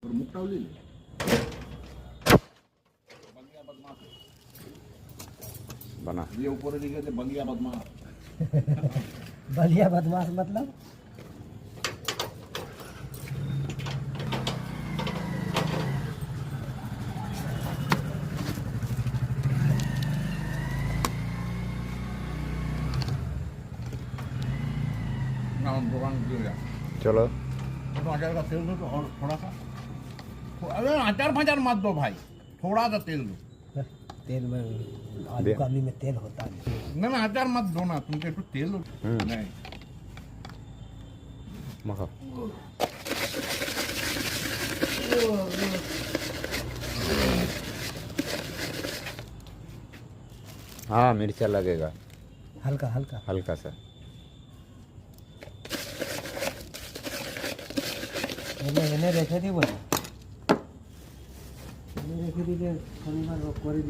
और मुक्ताव ले ले बंगिया बदमाश बना ये ऊपर लिखे थे बंगिया बदमाश बलिया बदमाश मतलब ना हम दुकान क्यों गया चलो तो अचार का तेल दो तो और थोड़ा सा अरे अचार फचार मत दो भाई थोड़ा सा तेल दो तेल में आलू काबली में तेल होता है नहीं मैं अचार मत दो ना तुमके तो तेल दो नहीं मखा हाँ मिर्चा लगेगा हल्का हल्का हल्का सा एने রেখে দিব না এনে রেখে দিলে শনিবার করে দিতে